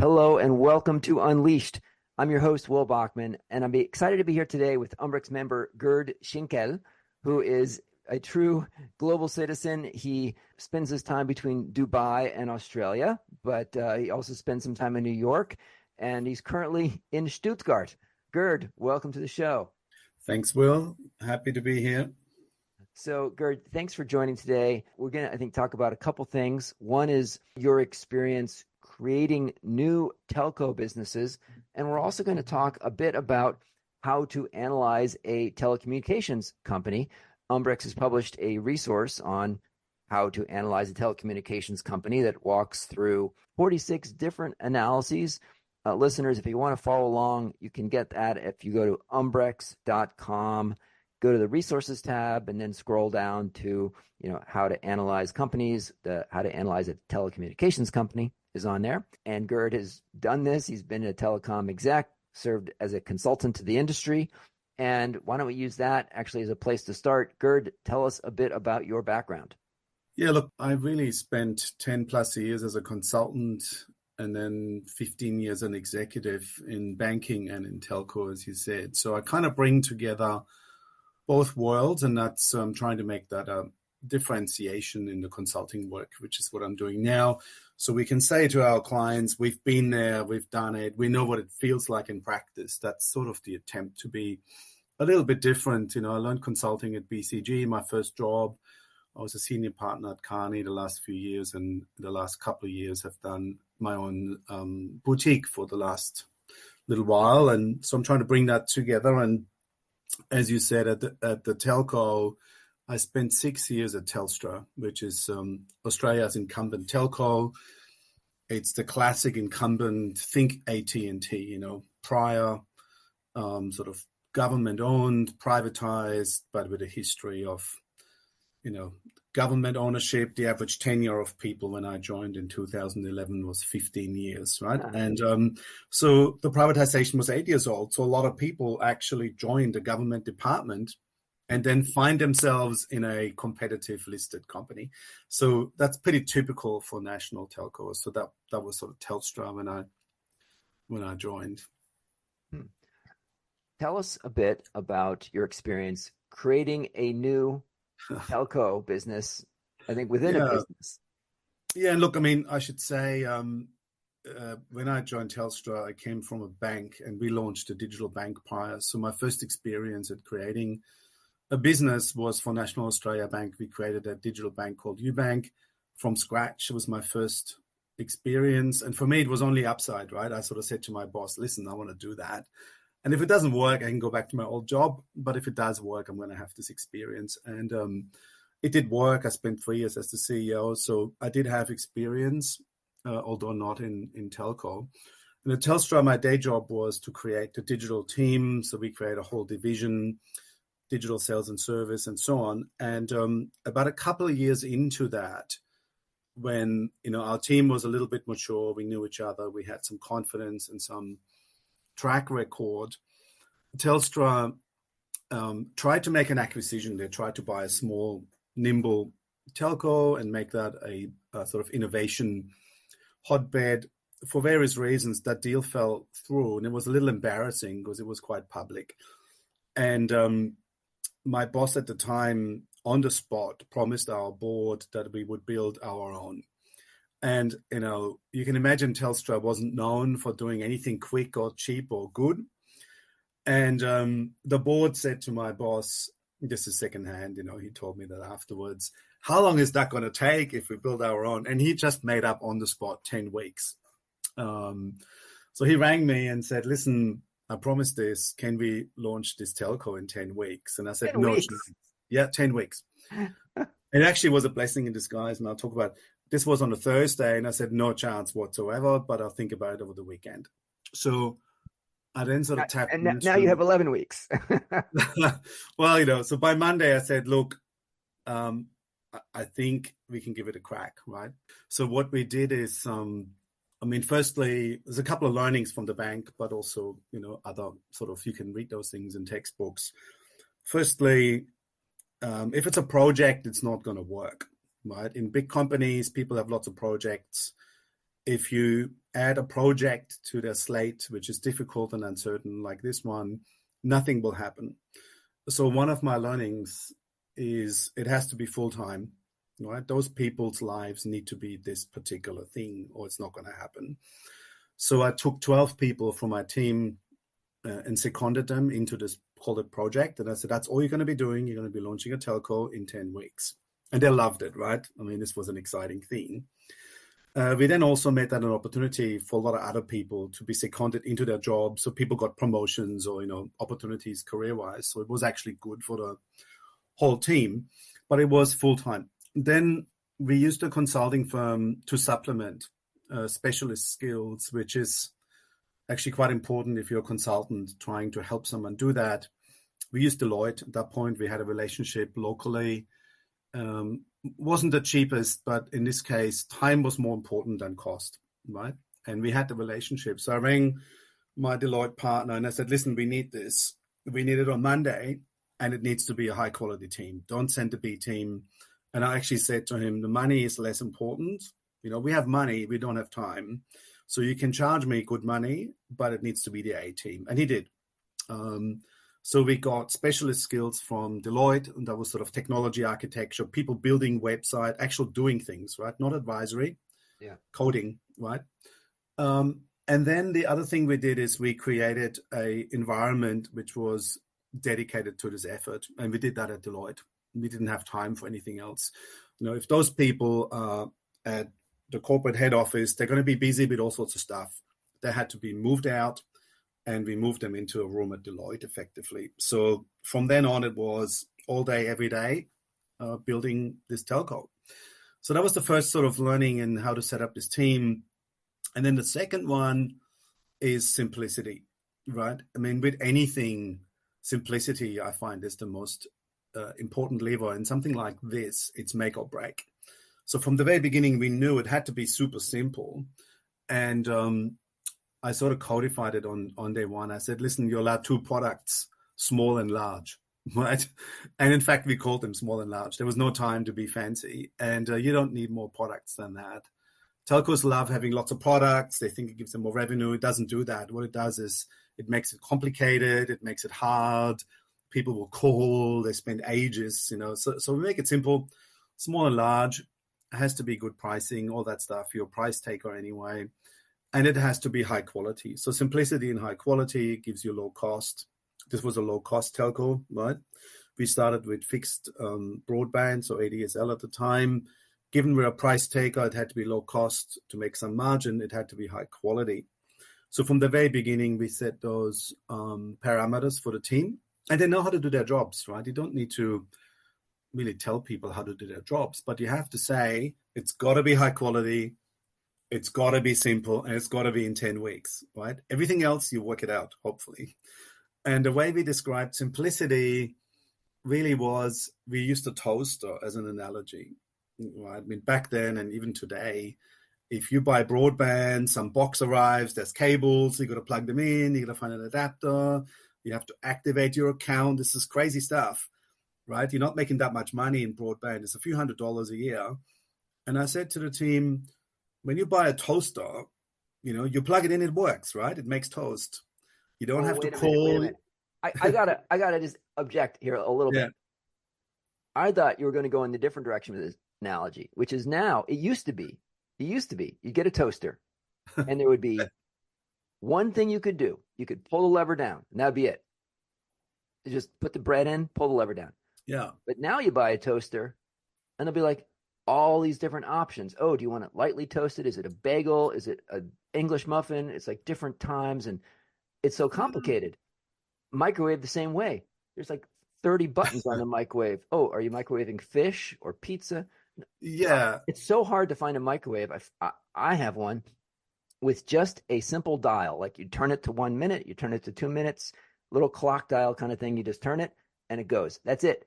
Hello and welcome to Unleashed. I'm your host, Will Bachman, and I'm excited to be here today with Umbrex member Gerd Schenkel, who is a true global citizen. He spends his time between Dubai and Australia, but he also spends some time in New York, and he's currently in Stuttgart. Gerd, welcome to the show. Thanks, Will. Happy to be here. So, Gerd, thanks for joining today. We're going to, I think, talk about a couple things. One is your experience creating new telco businesses, and we're also going to talk a bit about how to analyze a telecommunications company. Umbrex has published a resource on how to analyze a telecommunications company that walks through 46 different analyses. Listeners, if you want to follow along, you can get that if you go to umbrex.com. Go to the resources tab and then scroll down to, how to analyze companies. How to analyze a telecommunications company is on there. And Gerd has done this. He's been a telecom exec, served as a consultant to the industry. And why don't we use that actually as a place to start? Gerd, tell us a bit about your background. Yeah, look, I really spent 10 plus years as a consultant and then 15 years an executive in banking and in telco, as you said. So I kind of bring together both worlds, and that's trying to make that a differentiation in the consulting work, which is what I'm doing now. So we can say to our clients, we've been there, we've done it, we know what it feels like in practice. That's sort of the attempt to be a little bit different. I learned consulting at BCG, my first job. I was a senior partner at Carney the last few years, and the last couple of years have done my own boutique for the last little while. And so I'm trying to bring that together. And as you said, at the telco, I spent 6 years at Telstra, which is Australia's incumbent telco. It's the classic incumbent, think AT&T, prior sort of government-owned, privatized, but with a history of, government ownership. The average tenure of people when I joined in 2011 was 15 years, right? And so the privatization was 8 years old. So a lot of people actually joined the government department and then find themselves in a competitive listed company. So that's pretty typical for national telcos. So that was sort of Telstra when I joined. Tell us a bit about your experience creating a new telco business, I think, within a business. Yeah, and look, I should say when I joined Telstra, I came from a bank and we launched a digital bank prior. So my first experience at creating a business was for National Australia Bank. We created a digital bank called UBank from scratch. It was my first experience. And for me, it was only upside, right? I sort of said to my boss, listen, I want to do that. And if it doesn't work, I can go back to my old job. But if it does work, I'm going to have this experience. And it did work. I spent 3 years as the CEO. So I did have experience, although not in telco. And at Telstra, my day job was to create a digital team. So we create a whole division, digital sales and service, and so on. And about a couple of years into that, when our team was a little bit mature, we knew each other, we had some confidence and some track record, Telstra tried to make an acquisition. They tried to buy a small, nimble telco and make that a sort of innovation hotbed. For various reasons, that deal fell through, and it was a little embarrassing because it was quite public. And my boss at the time, on the spot, promised our board that we would build our own. And, you can imagine Telstra wasn't known for doing anything quick or cheap or good. And the board said to my boss, this is secondhand, he told me that afterwards, how long is that going to take if we build our own? And he just made up on the spot 10 weeks. So he rang me and said, listen, I promised this. Can we launch this telco in 10 weeks? And I said, 10 no. weeks. Yeah, 10 weeks. It actually was a blessing in disguise. And I'll talk about this was on a Thursday. And I said, no chance whatsoever, but I'll think about it over the weekend. So I then sort of tapped into... now you have 11 weeks. Well, so by Monday I said, look, I think we can give it a crack, right? So what we did is, firstly, there's a couple of learnings from the bank, but also, other sort of, you can read those things in textbooks. Firstly, if it's a project, it's not going to work, right? In big companies, people have lots of projects. if you add a project to their slate, which is difficult and uncertain like this one, nothing will happen. So one of my learnings is it has to be full-time, right? Those people's lives need to be this particular thing or it's not going to happen. So I took 12 people from my team and seconded them into this called it project. And I said, that's all you're going to be doing. You're going to be launching a telco in 10 weeks. And they loved it, right? I mean, this was an exciting thing. We then also made that an opportunity for a lot of other people to be seconded into their jobs. So people got promotions or, opportunities career-wise. So it was actually good for the whole team, but it was full-time. Then we used a consulting firm to supplement specialist skills, which is actually quite important if you're a consultant trying to help someone do that. We used Deloitte at that point. We had a relationship locally. Wasn't the cheapest, but in this case, time was more important than cost, right? And we had the relationship. So I rang my Deloitte partner and I said, listen, we need this. We need it on Monday and it needs to be a high quality team. Don't send the B team. And I actually said to him, the money is less important. We have money, we don't have time. So you can charge me good money, but it needs to be the A team. And he did. So we got specialist skills from Deloitte, and that was sort of technology architecture, people building website, actual doing things, right? Not advisory, coding, right? And then the other thing we did is we created a environment which was dedicated to this effort. And we did that at Deloitte. We didn't have time for anything else. If those people are at the corporate head office, they're going to be busy with all sorts of stuff. They had to be moved out. And we moved them into a room at Deloitte effectively. So from then on, it was all day, every day, building this telco. So that was the first sort of learning in how to set up this team. And then the second one is simplicity, right? I mean, with anything, simplicity, I find, is the most important lever. And something like this, it's make or break. So from the very beginning, we knew it had to be super simple. And I sort of codified it on day one. I said, listen, you're allowed 2 products, small and large, right? And in fact, we called them small and large. There was no time to be fancy. And you don't need more products than that. Telcos love having lots of products. They think it gives them more revenue. It doesn't do that. What it does is it makes it complicated. It makes it hard. People will call. They spend ages, So we make it simple, small and large. It has to be good pricing, all that stuff. You're a price taker anyway. And it has to be high quality. So simplicity and high quality gives you low cost. This was a low cost telco, right? We started with fixed broadband, so ADSL at the time. Given we're a price taker, it had to be low cost to make some margin. It had to be high quality. So from the very beginning, we set those parameters for the team. And they know how to do their jobs, right? You don't need to really tell people how to do their jobs, but you have to say, it's got to be high quality. It's got to be simple, and it's got to be in 10 weeks, right? Everything else, you work it out, hopefully. And the way we described simplicity really was, we used a toaster as an analogy, right? I mean, back then and even today, if you buy broadband, some box arrives, there's cables, you got to plug them in, you got to find an adapter, you have to activate your account. This is crazy stuff, right? You're not making that much money in broadband. It's a few $100s a year. And I said to the team, when you buy a toaster, you plug it in, it works, right? It makes toast. You don't have to call. Wait a minute. I gotta just object here a little bit. I thought you were going to go in the different direction with this analogy, which is now, it used to be, you get a toaster and there would be one thing you could do. You could pull the lever down and that'd be it. You just put the bread in, pull the lever down. Yeah. But now you buy a toaster and they'll be like, all these different options. Oh, do you want it lightly toasted? Is it a bagel? Is it an English muffin? It's like different times, and it's so complicated. Microwave the same way. There's like 30 buttons on the microwave. Oh, are you microwaving fish or pizza? Yeah. It's so hard to find a microwave. I have one with just a simple dial. Like you turn it to 1 minute, you turn it to 2 minutes, little clock dial kind of thing. You just turn it and it goes. That's it.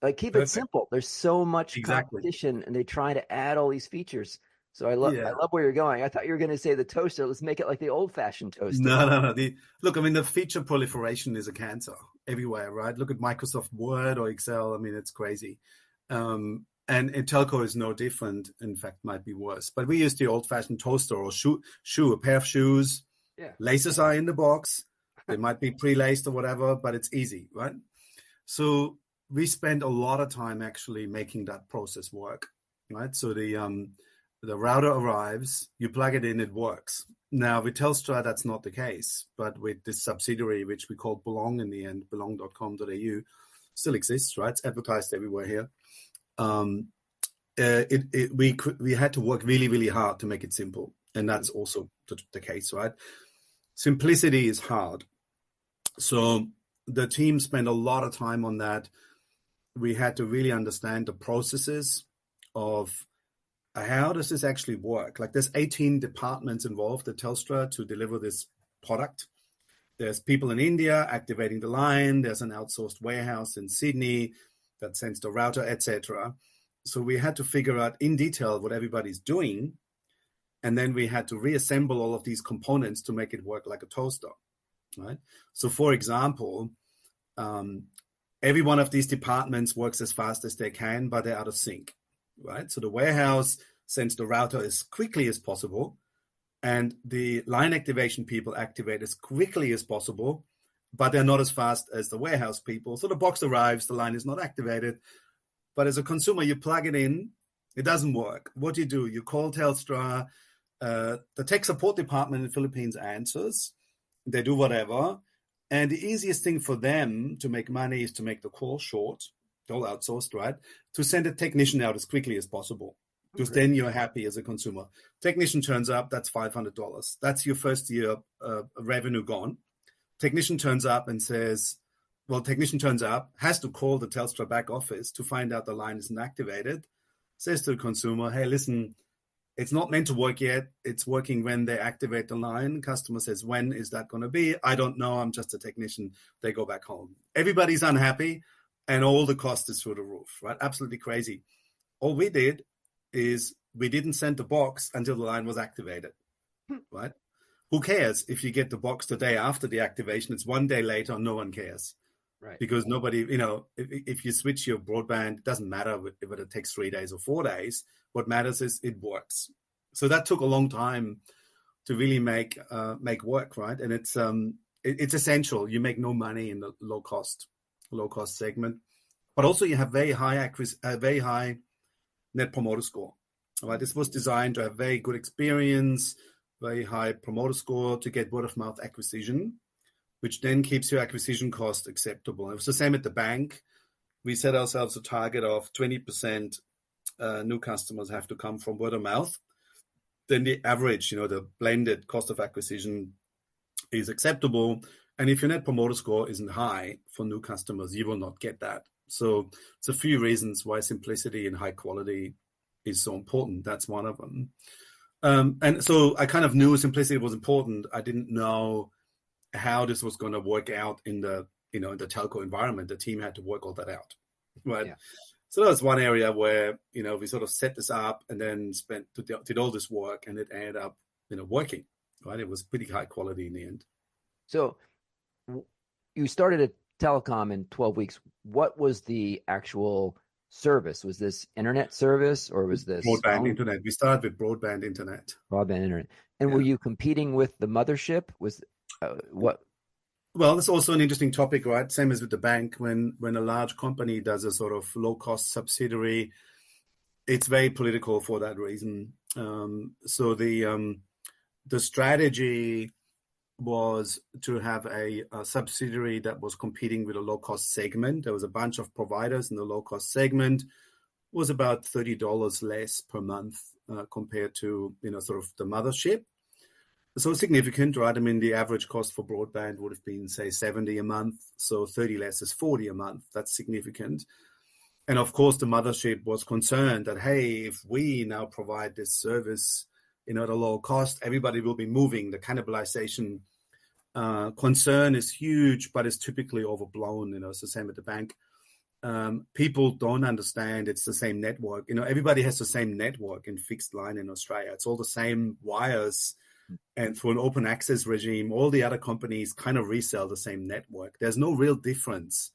Like, keep it simple. There's so much competition, and they try to add all these features. So I love where you're going. I thought you were going to say the toaster. Let's make it like the old-fashioned toaster. No. Look, I mean, the feature proliferation is a cancer everywhere, right? Look at Microsoft Word or Excel. I mean, it's crazy. And And telco is no different. In fact, might be worse. But we use the old-fashioned toaster or shoe, a pair of shoes. Yeah. Laces are in the box. They might be pre-laced or whatever, but it's easy, right? So we spend a lot of time actually making that process work, right? So the router arrives, you plug it in, it works. Now with Telstra, that's not the case, but with this subsidiary, which we call Belong in the end, belong.com.au, still exists, right? It's advertised everywhere here. We had to work really, really hard to make it simple. And that's also the case, right? Simplicity is hard. So the team spent a lot of time on that. We had to really understand the processes of how does this actually work? Like there's 18 departments involved at Telstra to deliver this product. There's people in India activating the line. There's an outsourced warehouse in Sydney that sends the router, etc. So we had to figure out in detail what everybody's doing. And then we had to reassemble all of these components to make it work like a toaster, right? So for example, every one of these departments works as fast as they can, but they're out of sync, right? So the warehouse sends the router as quickly as possible, and the line activation people activate as quickly as possible, but they're not as fast as the warehouse people. So the box arrives, the line is not activated, but as a consumer, you plug it in, it doesn't work. What do? You call Telstra, the tech support department in the Philippines answers, they do whatever. And the easiest thing for them to make money is to make the call short, all outsourced, right? To send a technician out as quickly as possible. Because then you're happy as a consumer. Technician turns up, that's $500. That's your first year revenue gone. Technician turns up and says, technician turns up, has to call the Telstra back office to find out the line isn't activated, says to the consumer, hey, listen, it's not meant to work yet. It's working when they activate the line. Customer says, when is that going to be? I don't know. I'm just a technician. They go back home. Everybody's unhappy, and all the cost is through the roof, right? Absolutely crazy. All we did is we didn't send the box until the line was activated, right? Who cares if you get the box the day after the activation? It's one day later, no one cares. Right. Because nobody, if you switch your broadband, it doesn't matter if it takes 3 days or 4 days. What matters is it works. So that took a long time to really make work, right? And it's essential. You make no money in the low cost segment, but also you have very high net promoter score. Right? This was designed to have very good experience, very high promoter score to get word of mouth acquisition, which then keeps your acquisition cost acceptable. It was the same at the bank. We set ourselves a target of 20% new customers have to come from word of mouth. Then the average, the blended cost of acquisition is acceptable. And if your net promoter score isn't high for new customers, you will not get that. So it's a few reasons why simplicity and high quality is so important. That's one of them. And so I kind of knew simplicity was important. I didn't know how this was going to work out in the telco environment. The team had to work all that out, right? Yeah. So that was one area where we sort of set this up and then did all this work, and it ended up working, right? It was pretty high quality in the end. So you started at Telecom in 12 weeks. What was the actual service? Was this internet service or was this broadband internet? We started with broadband internet. Broadband internet. And were you competing with the mothership? Was what? Well, that's also an interesting topic, right? Same as with the bank. When a large company does a sort of low-cost subsidiary, it's very political for that reason. So the strategy was to have a subsidiary that was competing with a low-cost segment. There was a bunch of providers in the low-cost segment. It was about $30 less per month compared to sort of the mothership. So significant, right? I mean, the average cost for broadband would have been, say, $70 a month. So 30 less is $40 a month. That's significant. And of course, the mothership was concerned that, hey, if we now provide this service, at a low cost, everybody will be moving. The cannibalization concern is huge, but it's typically overblown. It's the same at the bank. People don't understand it's the same network. Everybody has the same network in fixed line in Australia. It's all the same wires. And through an open access regime, all the other companies kind of resell the same network. There's no real difference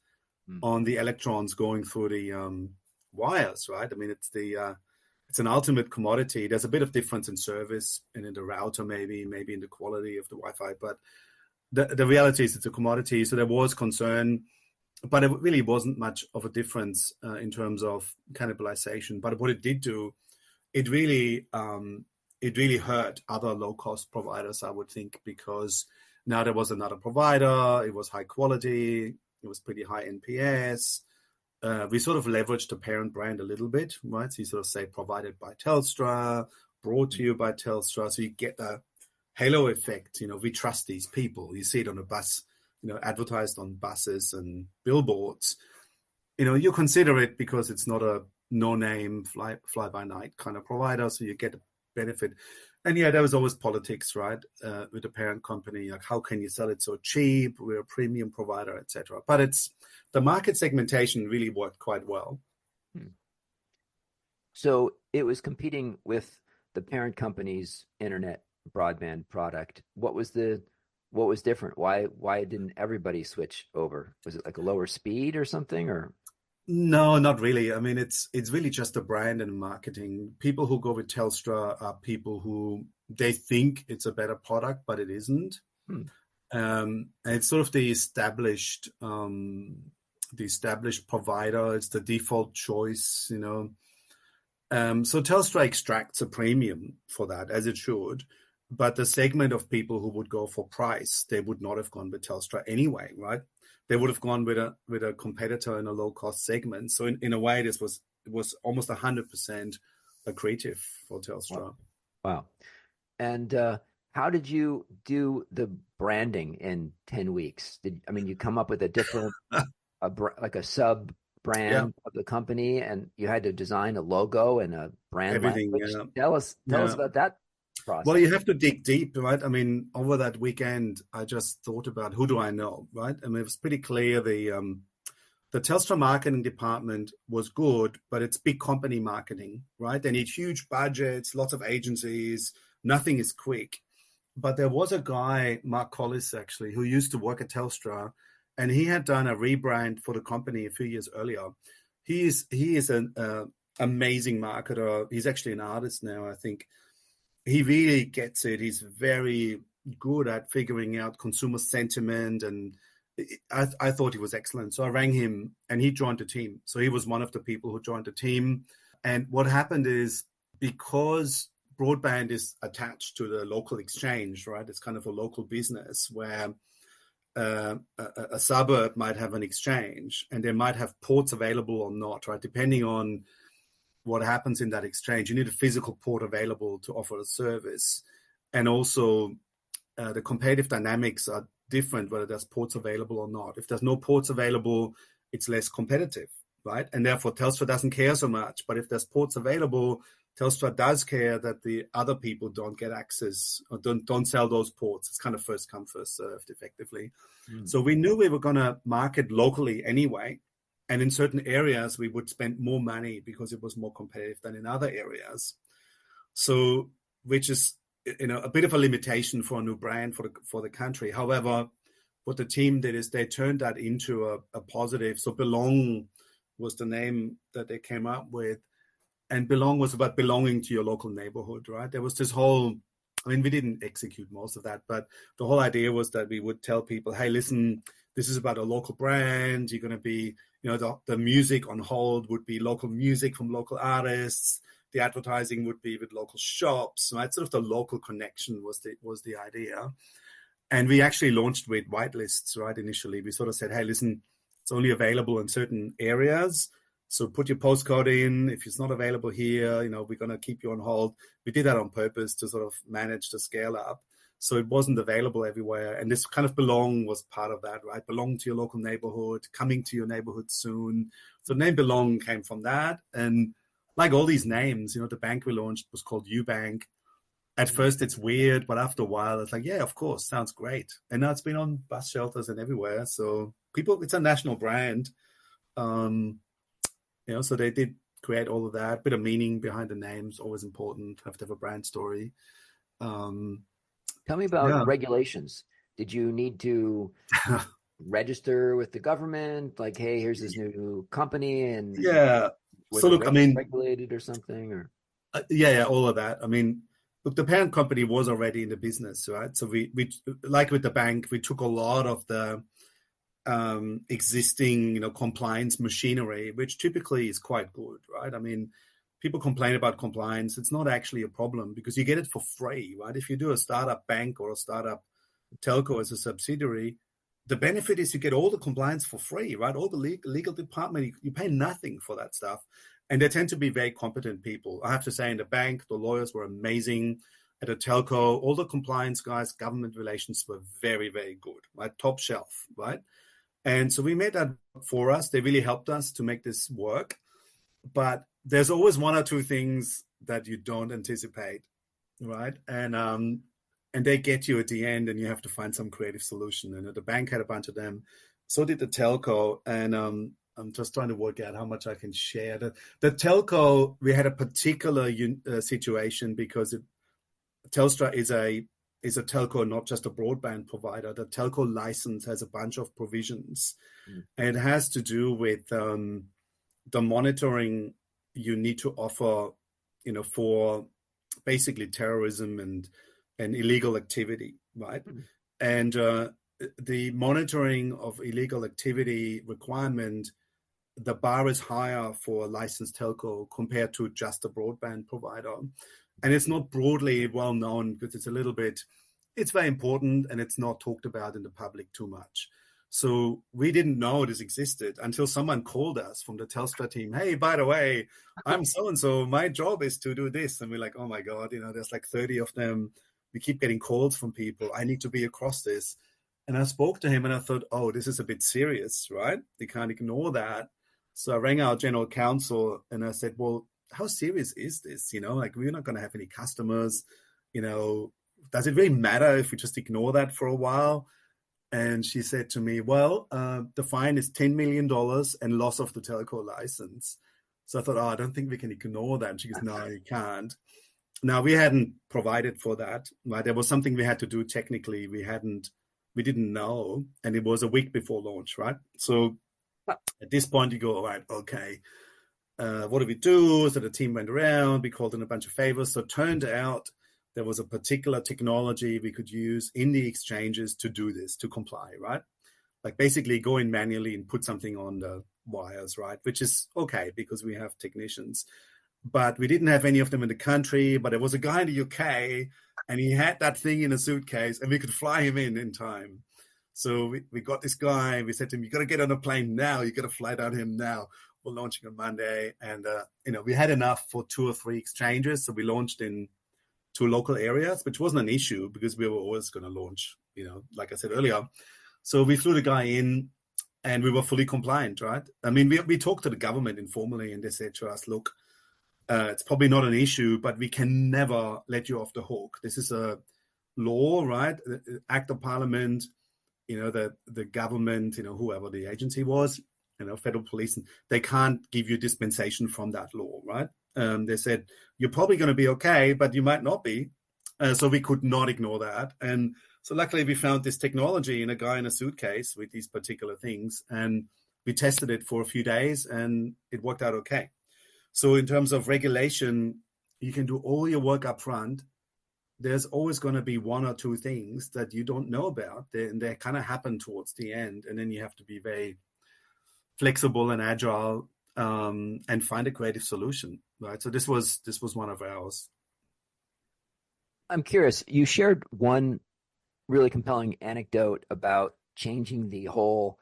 on the electrons going through the wires, right? I mean, it's an ultimate commodity. There's a bit of difference in service and in the router, maybe in the quality of the Wi-Fi, but the reality is it's a commodity. So there was concern, but it really wasn't much of a difference in terms of cannibalization. But what it did do, it really hurt other low-cost providers, I would think, because now there was another provider. It was high quality. It was pretty high NPS. We sort of leveraged the parent brand a little bit, right? So you sort of say provided by Telstra, brought to you by Telstra. So you get the halo effect. We trust these people. You see it on a bus, advertised on buses and billboards. You consider it because it's not a no-name fly-by-night kind of provider, so you get a benefit. And yeah, there was always politics, right, with the parent company. Like, how can you sell it so cheap? We're a premium provider, etc. But the market segmentation really worked quite well. So it was competing with the parent company's internet broadband product. What was different? Why didn't everybody switch over? Was it like a lower speed or something, or? No, not really. I mean, it's really just a brand and marketing. People who go with Telstra are people who they think it's a better product, but it isn't. And it's sort of the established provider. It's the default choice, So Telstra extracts a premium for that, as it should. But the segment of people who would go for price, they would not have gone with Telstra anyway, right? They would have gone with a competitor in a low cost segment. So in a way, it was almost 100% accretive for Telstra. Wow. And how did you do the branding in 10 weeks? You come up with a different, like a sub brand of the company, and you had to design a logo and a brand language. Tell us about that process. Well, you have to dig deep, right? I mean, over that weekend, I just thought about who do I know, right? I mean, it was pretty clear the Telstra marketing department was good, but it's big company marketing, right? They need huge budgets, lots of agencies. Nothing is quick. But there was a guy, Mark Collis, actually, who used to work at Telstra, and he had done a rebrand for the company a few years earlier. He is an amazing marketer. He's actually an artist now, I think. He really gets it. He's very good at figuring out consumer sentiment, and I thought he was excellent. So I rang him, and he joined the team. So he was one of the people who joined the team. And what happened is, because broadband is attached to the local exchange, right? It's kind of a local business where a suburb might have an exchange, and they might have ports available or not, right? Depending on what happens in that exchange. You need a physical port available to offer a service. And also the competitive dynamics are different, whether there's ports available or not. If there's no ports available, it's less competitive, right? And therefore Telstra doesn't care so much. But if there's ports available, Telstra does care that the other people don't get access or don't sell those ports. It's kind of first come, first served, effectively. So we knew we were going to market locally anyway. And in certain areas, we would spend more money because it was more competitive than in other areas. So, which is, a bit of a limitation for a new brand for the country. However, what the team did is they turned that into a positive. So Belong was the name that they came up with. And Belong was about belonging to your local neighborhood, right? There was this whole, we didn't execute most of that, but the whole idea was that we would tell people, hey, listen, this is about a local brand. You're going to be, the music on hold would be local music from local artists. The advertising would be with local shops, right? Sort of the local connection was the idea. And we actually launched with whitelists, right? Initially, we sort of said, hey, listen, it's only available in certain areas. So put your postcode in. If it's not available here, we're going to keep you on hold. We did that on purpose to sort of manage the scale up. So it wasn't available everywhere. And this kind of Belong was part of that, right? Belong to your local neighborhood, coming to your neighborhood soon. So the name Belong came from that. And like all these names, the bank we launched was called UBank. At first it's weird, but after a while it's like, yeah, of course, sounds great. And now it's been on bus shelters and everywhere. So it's a national brand. So they did create all of that. Bit of meaning behind the names, always important. Have to have a brand story. Tell me about regulations. Did you need to register with the government? Like, hey, here's this new company, and Was So it look, I mean, regulated or something? Or yeah, all of that. I mean, look, the parent company was already in the business, right? So we like with the bank, we took a lot of the existing, compliance machinery, which typically is quite good, right? I mean, people complain about compliance. It's not actually a problem because you get it for free, right? If you do a startup bank or a startup telco as a subsidiary, the benefit is you get all the compliance for free, right? All the legal department, you pay nothing for that stuff. And they tend to be very competent people. I have to say, in the bank, the lawyers were amazing. At a telco, all the compliance guys, government relations were very, very good, right? Top shelf, right? And so we made that for us. They really helped us to make this work. But there's always one or two things that you don't anticipate, right? And they get you at the end, and you have to find some creative solution. And the bank had a bunch of them. So did the telco. And I'm just trying to work out how much I can share. The telco, we had a particular situation because Telstra is a telco, not just a broadband provider. The telco license has a bunch of provisions, and it has to do with the monitoring you need to offer, for basically terrorism and illegal activity, right? And the monitoring of illegal activity requirement, the bar is higher for a licensed telco compared to just a broadband provider. And it's not broadly well known because it's very important and it's not talked about in the public too much. So we didn't know this existed until someone called us from the Telstra team. Hey, by the way, I'm so-and-so. My job is to do this. And we're like, oh my God, there's like 30 of them. We keep getting calls from people. I need to be across this. And I spoke to him and I thought, oh, this is a bit serious, right? They can't ignore that. So I rang our general counsel and I said, well, how serious is this? Like we're not going to have any customers, does it really matter if we just ignore that for a while? And she said to me, well, the fine is $10 million and loss of the telco license. So I thought, I don't think we can ignore that. And she goes, no, you can't. Now, we hadn't provided for that, right? There was something we had to do technically. We didn't know. And it was a week before launch, right? So at this point you go, all right, okay. What do we do? So the team went around, we called in a bunch of favors. So it turned out there was a particular technology we could use in the exchanges to do this, to comply, right? Like basically go in manually and put something on the wires, right? Which is okay because we have technicians. But we didn't have any of them in the country, but there was a guy in the UK and he had that thing in a suitcase and we could fly him in time. So we got this guy, we said to him, you got to get on a plane now, you got to fly down him now. We're launching on Monday. And, we had enough for 2 or 3 exchanges. So we launched in 2 local areas, which wasn't an issue because we were always going to launch, like I said earlier. So we flew the guy in and we were fully compliant, right? I mean, we talked to the government informally and they said to us, look, it's probably not an issue, but we can never let you off the hook. This is a law, right? Act of Parliament, the government, whoever the agency was, federal police, they can't give you dispensation from that law, right? They said, you're probably going to be okay, but you might not be. So we could not ignore that. And so luckily we found this technology in a guy in a suitcase with these particular things. And we tested it for a few days and it worked out okay. So in terms of regulation, you can do all your work up front. There's always going to be 1 or 2 things that you don't know about. They kind of happen towards the end. And then you have to be very flexible and agile and find a creative solution, right? So this was one of ours. I'm curious, you shared one really compelling anecdote about changing the whole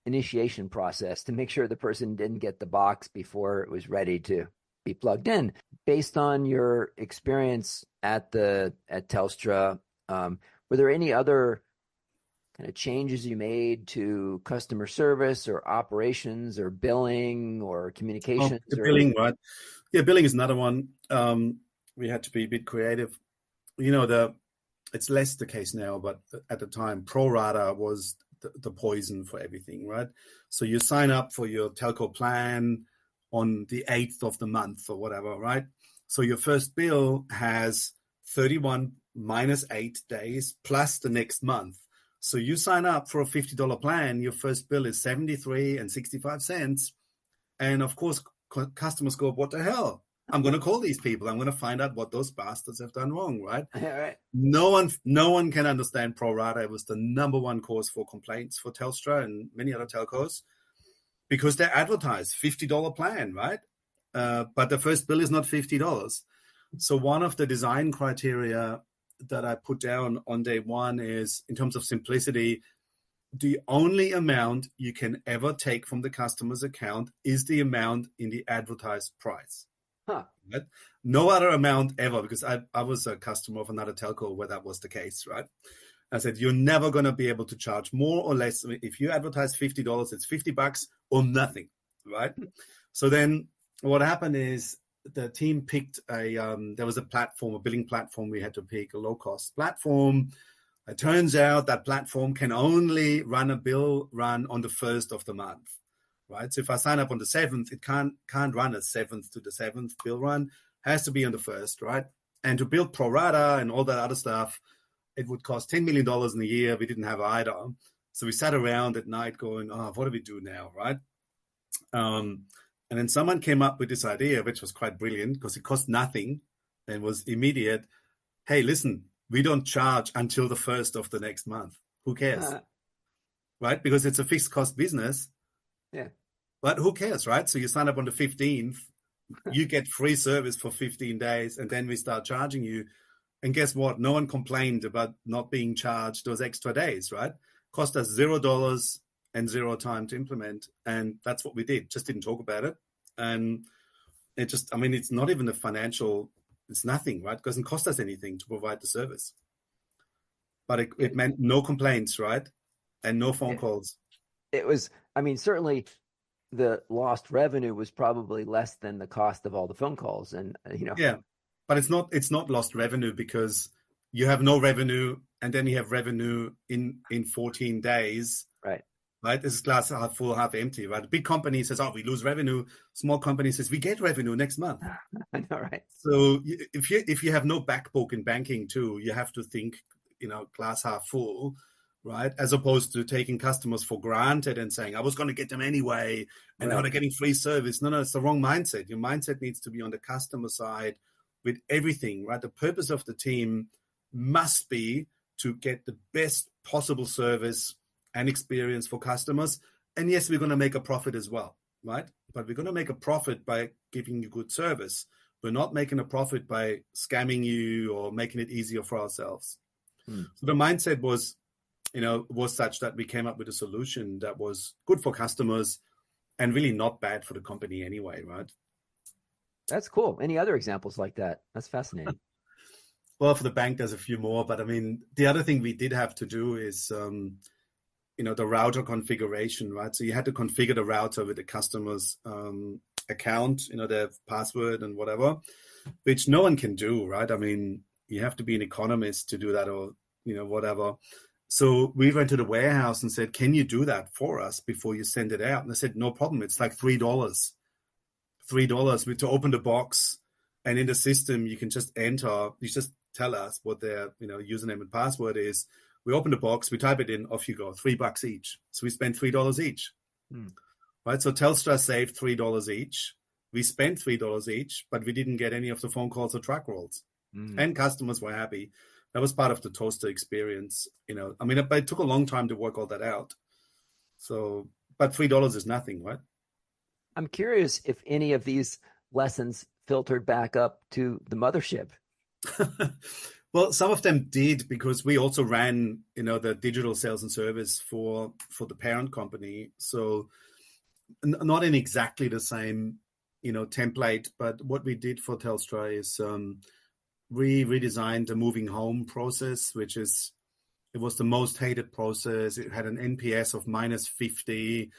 initiation process to make sure the person didn't get the box before it was ready to be plugged in. Based on your experience at Telstra, were there any other kind of changes you made to customer service or operations or billing or communications? Billing, right? Yeah, billing is another one. We had to be a bit creative. It's less the case now, but at the time, pro rata was the poison for everything, right? So you sign up for your telco plan on the 8th of the month or whatever, right? So your first bill has 31 minus 8 days plus the next month. So you sign up for a $50 plan, your first bill is 73 and 65 cents. And of course, customers go, what the hell? I'm going to call these people. I'm going to find out what those bastards have done wrong, right? Yeah, right. No one can understand pro rata. It was the number one cause for complaints for Telstra and many other telcos because they advertise $50 plan, right? But the first bill is not $50. So one of the design criteria that I put down on day one is, in terms of simplicity, the only amount you can ever take from the customer's account is the amount in the advertised price. Huh. Right? No other amount ever, because I was a customer of another telco where that was the case, right? I said, you're never going to be able to charge more or less. If you advertise $50, it's $50 or nothing, right? So then what happened is the team picked there was a platform, a billing platform we had to pick, a low-cost platform. It turns out that platform can only run a bill run on the 1st of the month, right? So if I sign up on the 7th, it can't run a 7th to the 7th bill run. It has to be on the 1st, right? And to build pro rata and all that other stuff, it would cost $10 million in a year. We didn't have either. So we sat around at night going, oh, what do we do now, right? And then someone came up with this idea, which was quite brilliant because it cost nothing and was immediate. Hey, listen, we don't charge until the 1st of the next month. Who cares? Right? Because it's a fixed cost business. Yeah. But who cares, right? So you sign up on the 15th, you get free service for 15 days, and then we start charging you. And guess what? No one complained about not being charged those extra days, right? Cost us $0 and zero time to implement. And that's what we did. Just didn't talk about it. And it just, I mean, it's not even a financial, it's nothing, right? It doesn't cost us anything to provide the service. But it meant no complaints, right? And no phone calls. It was, I mean, certainly the lost revenue was probably less than the cost of all the phone calls. And, Yeah, but it's not lost revenue because you have no revenue and then you have revenue in 14 days. Right. Right. This is glass half full, half empty, right? A big company says, oh, we lose revenue. Small company says, we get revenue next month. I know, right? So if you have no back book in banking too, you have to think, glass half full, right? As opposed to taking customers for granted and saying, I was going to get them anyway, and now they're getting free service. No, it's the wrong mindset. Your mindset needs to be on the customer side with everything, right? The purpose of the team must be to get the best possible service and experience for customers. And yes, we're going to make a profit as well, right? But we're going to make a profit by giving you good service. We're not making a profit by scamming you or making it easier for ourselves. So the mindset was such that we came up with a solution that was good for customers and really not bad for the company anyway, right? That's cool. Any other examples like that? That's fascinating. Well, for the bank, there's a few more. But I mean, the other thing we did have to do is, the router configuration, right? So you had to configure the router with the customer's account, their password and whatever, which no one can do, right? I mean, you have to be an economist to do that or, whatever. So we went to the warehouse and said, can you do that for us before you send it out? And they said, no problem. It's like $3. $3 to open the box. And in the system, you can just enter, you just tell us what their, username and password is. We open the box, we type it in, off you go, $3 each. So we spent $3 each, right? So Telstra saved $3 each. We spent $3 each, but we didn't get any of the phone calls or truck rolls. And customers were happy. That was part of the toaster experience. I mean, it took a long time to work all that out. So, but $3 is nothing, right? I'm curious if any of these lessons filtered back up to the mothership. Well, some of them did because we also ran, the digital sales and service for the parent company. So not in exactly the same, template, but what we did for Telstra is we redesigned the moving home process, it was the most hated process. It had an NPS of -50,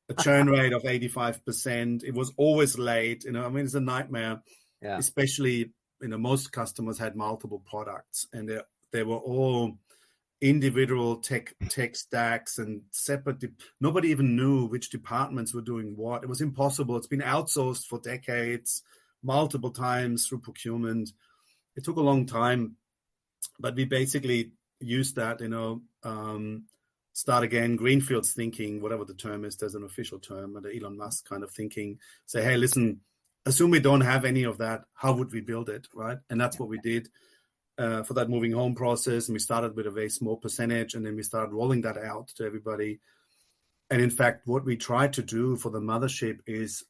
a churn rate of 85%. It was always late. It's a nightmare, especially, most customers had multiple products and they were all individual tech stacks and separate. Nobody even knew which departments were doing what. It was impossible. It's been outsourced for decades, multiple times through procurement. It took a long time, but we basically used that, start again, greenfields thinking, whatever the term is, there's an official term, the Elon Musk kind of thinking, say, hey, listen, assume we don't have any of that, how would we build it, right? And that's what we did for that moving home process. And we started with a very small percentage, and then we started rolling that out to everybody. And in fact, what we tried to do for the mothership is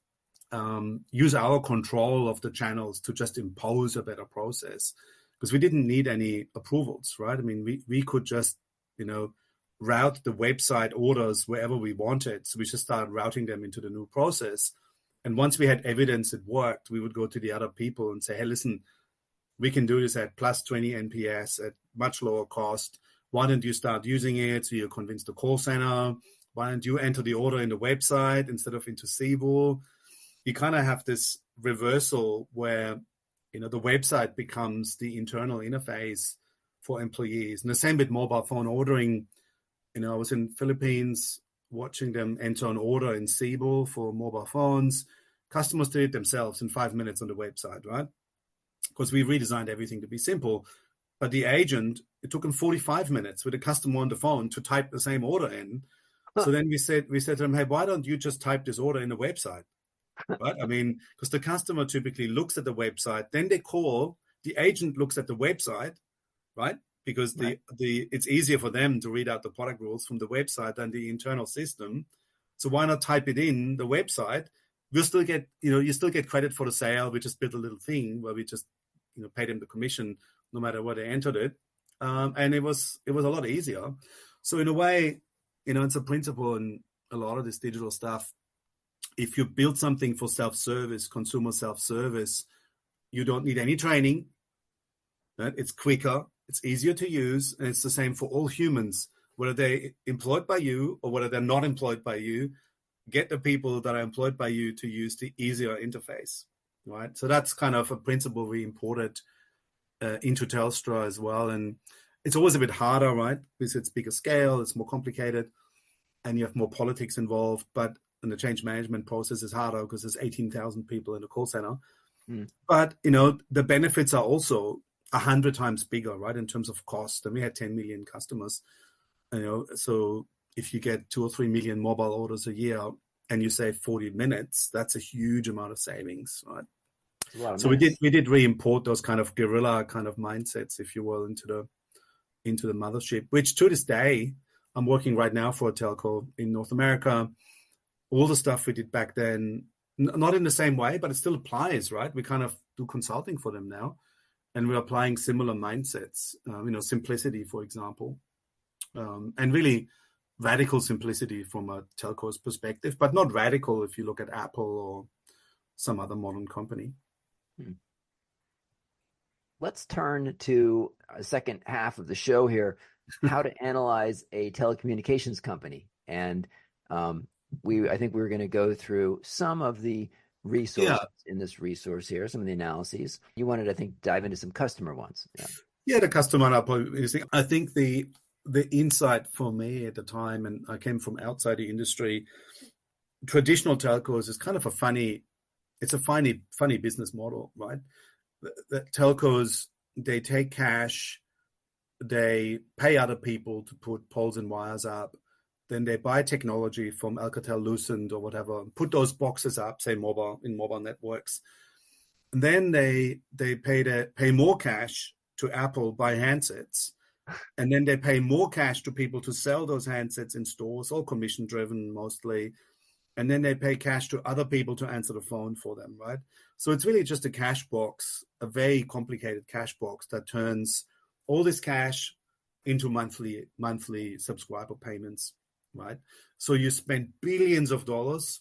use our control of the channels to just impose a better process, because we didn't need any approvals, right? I mean, we could just, route the website orders wherever we wanted. So we just started routing them into the new process. And once we had evidence it worked, we would go to the other people and say, hey, listen, we can do this at plus 20 NPS at much lower cost. Why don't you start using it? So you convince the call center. Why don't you enter the order in the website instead of into Siebel? You kind of have this reversal where, the website becomes the internal interface for employees. And the same with mobile phone ordering. I was in Philippines watching them enter an order in Siebel for mobile phones. Customers did it themselves in 5 minutes on the website, right? Because we redesigned everything to be simple. But the agent, it took him 45 minutes with a customer on the phone to type the same order in. So then we said to them, hey, why don't you just type this order in the website? Right? I mean, because the customer typically looks at the website, then they call, the agent looks at the website, right? Because it's easier for them to read out the product rules from the website than the internal system. So why not type it in the website? We'll still get, you still get credit for the sale. We just built a little thing where we just, pay them the commission no matter where they entered it. And it was a lot easier. So in a way, it's a principle in a lot of this digital stuff. If you build something for self-service, consumer self-service, you don't need any training. Right? It's quicker, it's easier to use, and it's the same for all humans, whether they're employed by you or whether they're not employed by you. Get the people that are employed by you to use the easier interface, right? So that's kind of a principle we imported into Telstra as well. And it's always a bit harder, right? Because it's bigger scale, it's more complicated, and you have more politics involved. And the change management process is harder because there's 18,000 people in the call center. But, the benefits are also 100 times bigger, right, in terms of cost. And we had 10 million customers, so if you get 2 or 3 million mobile orders a year and you save 40 minutes, that's a huge amount of savings, right? So we did re-import those kind of guerrilla kind of mindsets, if you will, into the mothership, which to this day, I'm working right now for a telco in North America. All the stuff we did back then, not in the same way, but it still applies, right? We kind of do consulting for them now, and we're applying similar mindsets, simplicity, for example, and really radical simplicity from a telco's perspective, but not radical if you look at Apple or some other modern company. Let's turn to a second half of the show here, how to analyze a telecommunications company. And I think we're going to go through some of the resources in this resource here, some of the analyses. You wanted, I think, dive into some customer ones. Yeah, the customer. I think the insight for me at the time, and I came from outside the industry, traditional telcos is kind of a funny business model, right? The telcos, they take cash, they pay other people to put poles and wires up. Then they buy technology from Alcatel-Lucent or whatever, put those boxes up, say mobile networks. And then they pay more cash to Apple, buy handsets. And then they pay more cash to people to sell those handsets in stores, all commission driven mostly. And then they pay cash to other people to answer the phone for them, right? So it's really just a cash box, a very complicated cash box that turns all this cash into monthly subscriber payments. Right. So you spend billions of dollars.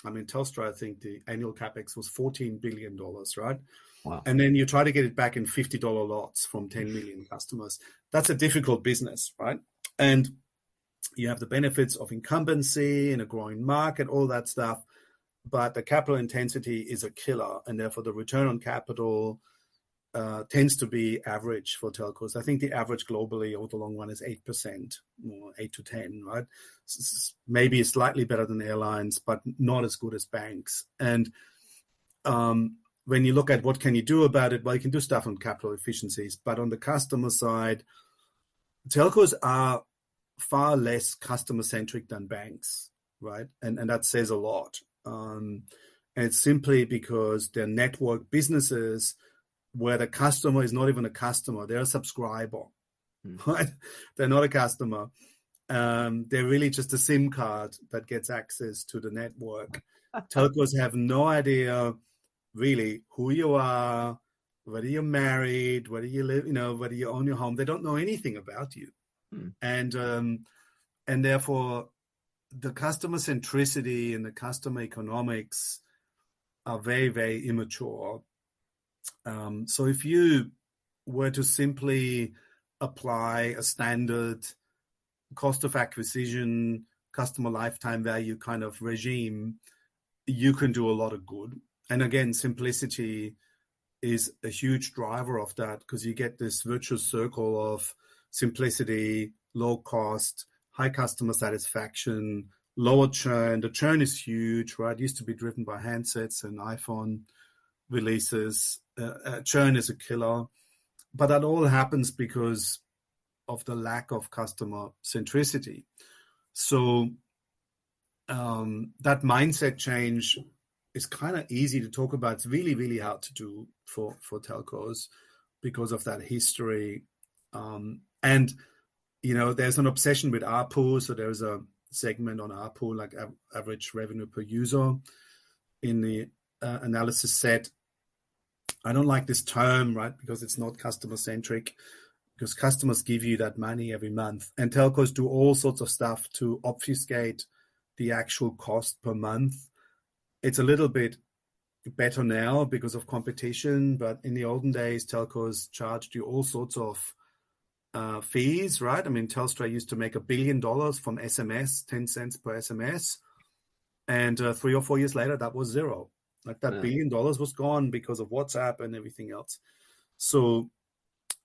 I mean, Telstra, I think the annual capex was $14 billion, right? Wow. And then you try to get it back in $50 lots from 10 million customers. That's a difficult business, right? And you have the benefits of incumbency in a growing market, all that stuff. But the capital intensity is a killer. And therefore, the return on capital tends to be average for telcos. I think the average globally over the long run is 8%, or 8 to 10, right? Maybe slightly better than airlines, but not as good as banks. And when you look at what can you do about it, well, you can do stuff on capital efficiencies. But on the customer side, telcos are far less customer-centric than banks, right? And that says a lot. And it's simply because they're network businesses where the customer is not even a customer, they're a subscriber, right? They're not a customer. They're really just a SIM card that gets access to the network. Telcos have no idea really who you are, whether you're married, whether you live, whether you own your home. They don't know anything about you. And therefore the customer centricity and the customer economics are very, very immature. So if you were to simply apply a standard cost of acquisition, customer lifetime value kind of regime, you can do a lot of good. And again, simplicity is a huge driver of that, because you get this virtuous circle of simplicity, low cost, high customer satisfaction, lower churn. The churn is huge, right? It used to be driven by handsets and iPhone releases. Churn is a killer. But that all happens because of the lack of customer centricity. So that mindset change is kind of easy to talk about. It's really, really hard to do for telcos because of that history. And, there's an obsession with ARPU. So there's a segment on ARPU, like average revenue per user in the analysis set. I don't like this term, right? Because it's not customer centric, because customers give you that money every month. And telcos do all sorts of stuff to obfuscate the actual cost per month. It's a little bit better now because of competition, but in the olden days, telcos charged you all sorts of fees, right? I mean, Telstra used to make $1 billion from SMS, 10 cents per SMS. And 3 or 4 years later, that was zero. Like that $1 billion was gone because of WhatsApp and everything else. So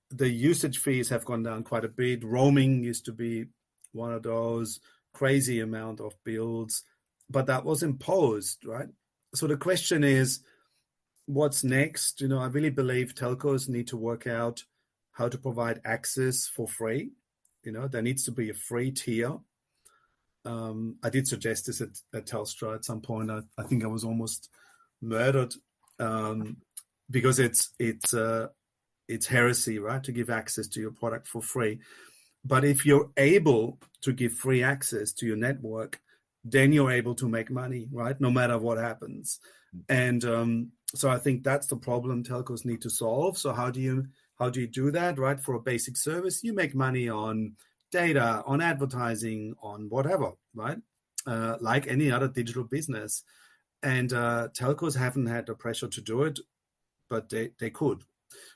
the usage fees have gone down quite a bit. Roaming used to be one of those crazy amount of bills, but that was imposed, right? So the question is, what's next? I really believe telcos need to work out how to provide access for free. There needs to be a free tier. I did suggest this at Telstra at some point. I think I was almost murdered because it's heresy, right, to give access to your product for free. But if you're able to give free access to your network, then you're able to make money, right, no matter what happens. And so I think that's the problem telcos need to solve. So how do you do that, right? For a basic service, you make money on data, on advertising, on whatever, right? Like any other digital business. And telcos haven't had the pressure to do it, but they could.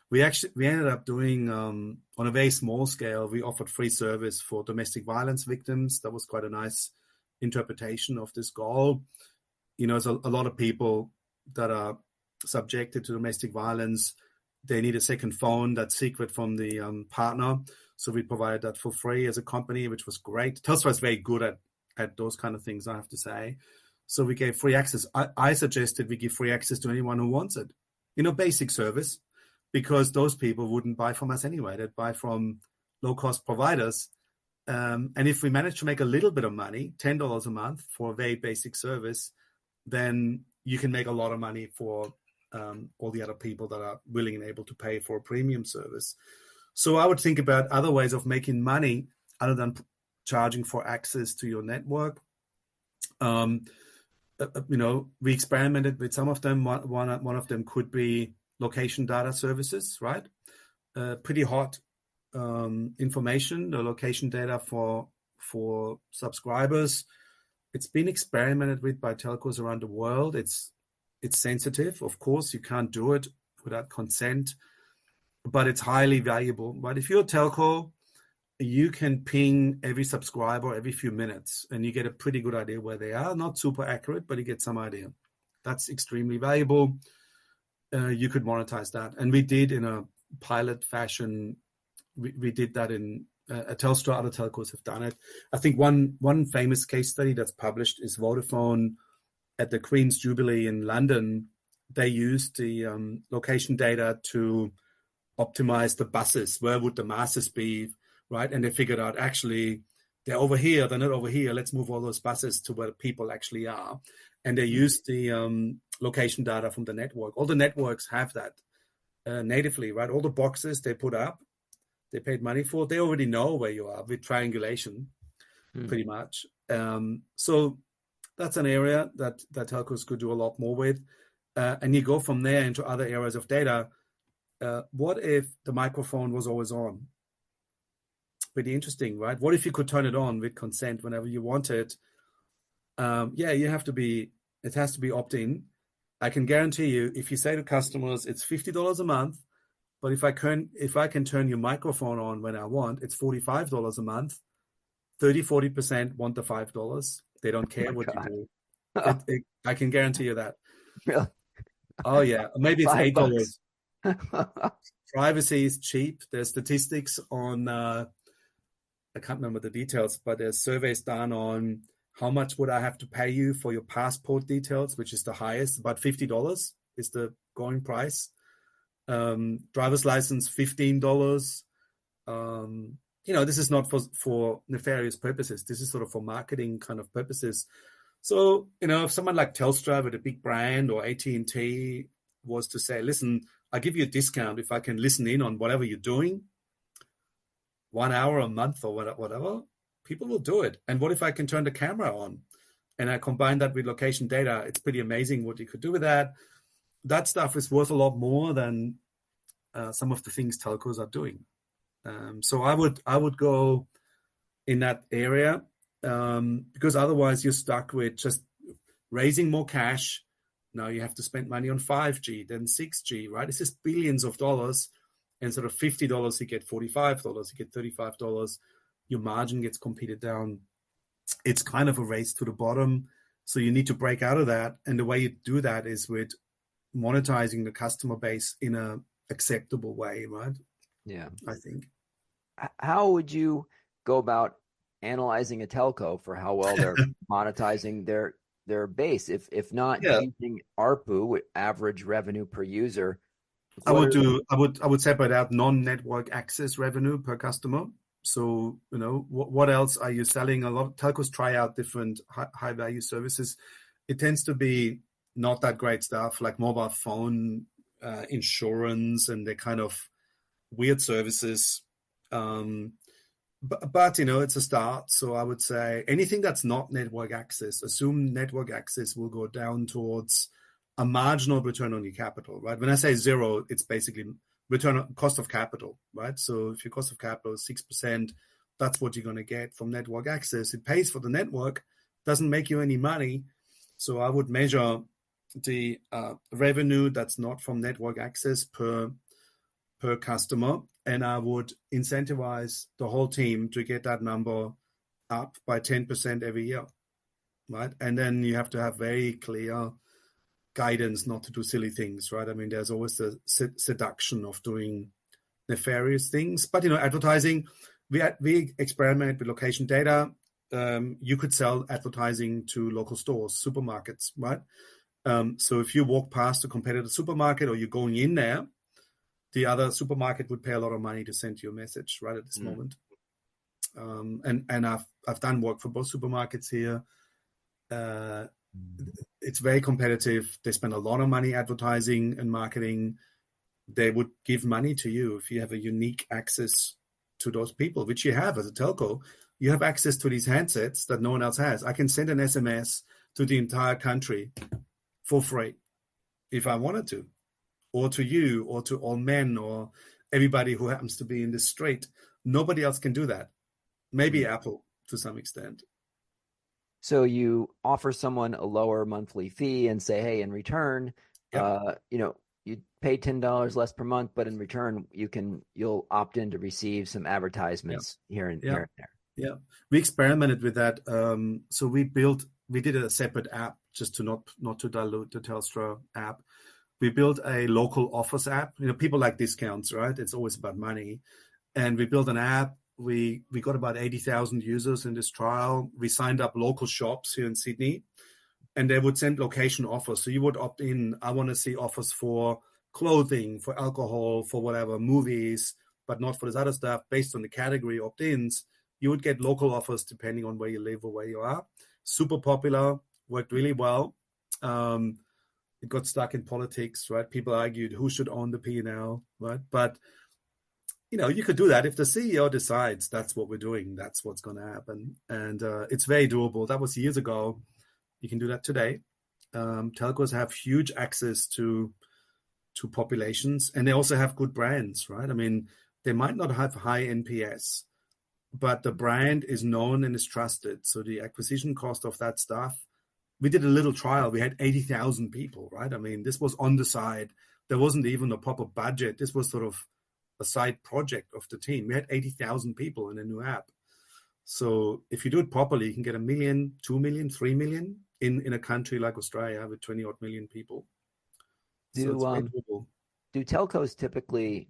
We ended up doing, on a very small scale, we offered free service for domestic violence victims. That was quite a nice interpretation of this goal. There's a lot of people that are subjected to domestic violence. They need a second phone that's secret from the partner. So we provided that for free as a company, which was great. Telstra is very good at those kind of things, I have to say. So we gave free access. I suggested we give free access to anyone who wants it. Basic service, because those people wouldn't buy from us anyway. They'd buy from low-cost providers. And if we manage to make a little bit of money, $10 a month for a very basic service, then you can make a lot of money for all the other people that are willing and able to pay for a premium service. So I would think about other ways of making money other than charging for access to your network. We experimented with some of them. One of them could be location data services, right? Pretty hot information, the location data for subscribers. It's been experimented with by telcos around the world. It's sensitive. Of course, you can't do it without consent, but it's highly valuable. But if you're a telco, you can ping every subscriber every few minutes and you get a pretty good idea where they are. Not super accurate, but you get some idea. That's extremely valuable. You could monetize that. And we did in a pilot fashion. We did that in Telstra. Other telcos have done it. I think one famous case study that's published is Vodafone at the Queen's Jubilee in London. They used the location data to optimize the buses. Where would the masses be, right? And they figured out actually they're over here, they're not over here. Let's move all those buses to where people actually are. And they use the location data from the network. All the networks have that natively, right? All the boxes they put up, they paid money for, they already know where you are with triangulation, pretty much. So that's an area that telcos could do a lot more with. And you go from there into other areas of data. What if the microphone was always on? Pretty interesting, right? What if you could turn it on with consent whenever you want it? It has to be opt-in. I can guarantee you, if you say to customers, it's $50 a month, but if I can turn your microphone on when I want, it's $45 a month. 30-40% want the $5. They don't care what you do. I can guarantee you that. Really? Oh yeah, maybe it's $8. $5. Privacy is cheap. There's statistics on, I can't remember the details, but there's surveys done on how much would I have to pay you for your passport details, which is the highest. About $50 is the going price. Driver's license, $15. This is not for nefarious purposes. This is sort of for marketing kind of purposes. So, if someone like Telstra with a big brand or AT&T was to say, listen, I'll give you a discount if I can listen in on whatever you're doing, 1 hour a month or whatever, people will do it. And what if I can turn the camera on and I combine that with location data? It's pretty amazing what you could do with that. That stuff is worth a lot more than some of the things telcos are doing. So I would go in that area because otherwise you're stuck with just raising more cash. Now you have to spend money on 5G, then 6G, right? It's just billions of dollars. And sort of $50, you get $45, you get $35. Your margin gets competed down. It's kind of a race to the bottom. So you need to break out of that. And the way you do that is with monetizing the customer base in a acceptable way, right? Yeah. I think. How would you go about analyzing a telco for how well they're monetizing their base? If not using ARPU, average revenue per user, I would separate out non-network access revenue per customer. So, what else are you selling? A lot of telcos try out different high value services. It tends to be not that great stuff like mobile phone, insurance, and the kind of weird services. But it's a start. So I would say anything that's not network access, assume network access will go down towards a marginal return on your capital, right? When I say zero, it's basically return on cost of capital, right? So if your cost of capital is 6%, that's what you're going to get from network access. It pays for the network, doesn't make you any money. So I would measure the revenue that's not from network access per customer, and I would incentivize the whole team to get that number up by 10% every year, right? And then you have to have very clear guidance not to do silly things, right? I mean, there's always the seduction of doing nefarious things. But, advertising, we experiment with location data. You could sell advertising to local stores, supermarkets, right? So if you walk past a competitor supermarket or you're going in there, the other supermarket would pay a lot of money to send you a message right at this moment. And I've done work for both supermarkets here. It's very competitive. They spend a lot of money advertising and marketing. They would give money to you if you have a unique access to those people, which you have as a telco. You have access to these handsets that no one else has. I can send an SMS to the entire country for free if I wanted to, or to you, or to all men, or everybody who happens to be in the street. Nobody else can do that. Maybe Apple to some extent. So you offer someone a lower monthly fee and say, hey, in return, you pay $10 less per month, but in return, you'll opt in to receive some advertisements here and there. Yeah, we experimented with that. So we did a separate app just to not to dilute the Telstra app. We built a local offers app. People like discounts, right? It's always about money. And we built an app. We got about 80,000 users in this trial. We signed up local shops here in Sydney, and they would send location offers. So you would opt in. I want to see offers for clothing, for alcohol, for whatever, movies, but not for this other stuff. Based on the category opt-ins, you would get local offers depending on where you live or where you are. Super popular, worked really well. It got stuck in politics, right? People argued who should own the P&L, right? But you could do that if the CEO decides that's what we're doing, that's what's going to happen, and it's very doable. That was years ago. You can do that today. Telcos have huge access to populations, and they also have good brands, right? I mean, they might not have high NPS, but the brand is known and is trusted. So the acquisition cost of that stuff, we did a little trial. We had 80,000 people, right? I mean, this was on the side. There wasn't even a proper budget. This was sort of a side project of the team. We had 80,000 people in a new app. So if you do it properly, you can get 1 million, 2 million, 3 million in a country like Australia with 20 odd million people. Do telcos typically,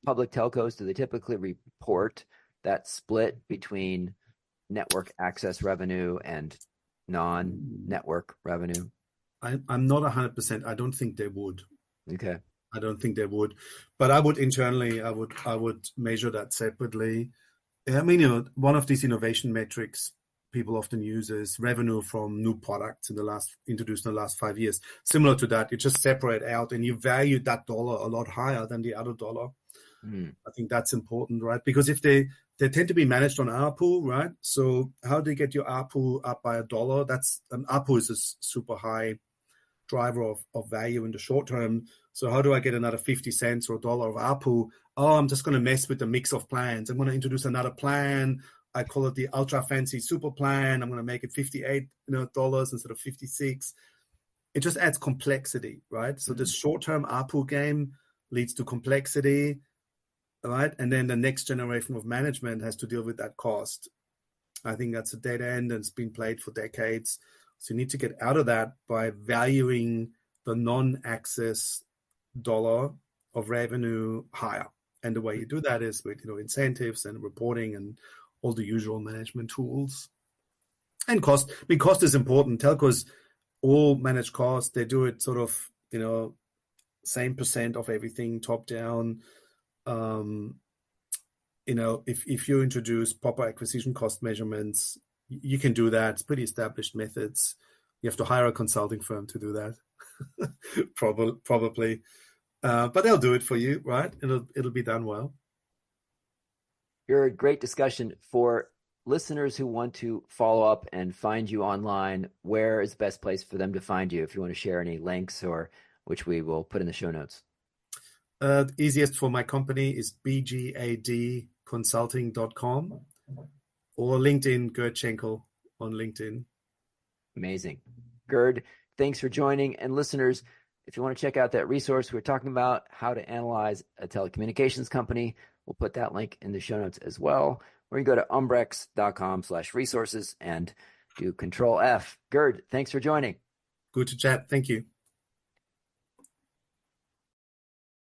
public telcos, do they typically report that split between network access revenue and non-network revenue? I'm not 100%. I don't think they would. Okay. I don't think they would, but I would internally, I would measure that separately. I mean, one of these innovation metrics people often use is revenue from new products introduced in the last 5 years. Similar to that, you just separate out and you value that dollar a lot higher than the other dollar. I think that's important, right? Because if they tend to be managed on ARPU, right? So how do you get your ARPU up by $1? ARPU is a super high driver of value in the short term. So how do I get another 50 cents or $1 of ARPU? Oh, I'm just going to mess with the mix of plans. I'm going to introduce another plan. I call it the ultra fancy super plan. I'm going to make it $58 instead of 56. It just adds complexity, right? So this short-term ARPU game leads to complexity, right? And then the next generation of management has to deal with that cost. I think that's a dead end and it's been played for decades. So you need to get out of that by valuing the non-access dollar of revenue higher. And the way you do that is with incentives and reporting and all the usual management tools. And cost. I mean, cost is important. Telcos all manage cost. They do it sort of, same percent of everything top down. If you introduce proper acquisition cost measurements, you can do that. It's pretty established methods. You have to hire a consulting firm to do that, probably. But they'll do it for you, right? It'll be done well. You're a great discussion. For listeners who want to follow up and find you online, where is the best place for them to find you? If you want to share any links, or which we will put in the show notes. Easiest for my company is bgadconsulting.com or LinkedIn, Gerd Schenkel on LinkedIn. Amazing. Gerd, thanks for joining. And listeners, if you want to check out that resource we were talking about, how to analyze a telecommunications company, we'll put that link in the show notes as well. Or you go to umbrex.com/resources and do Control F. Gerd, thanks for joining. Good to chat. Thank you.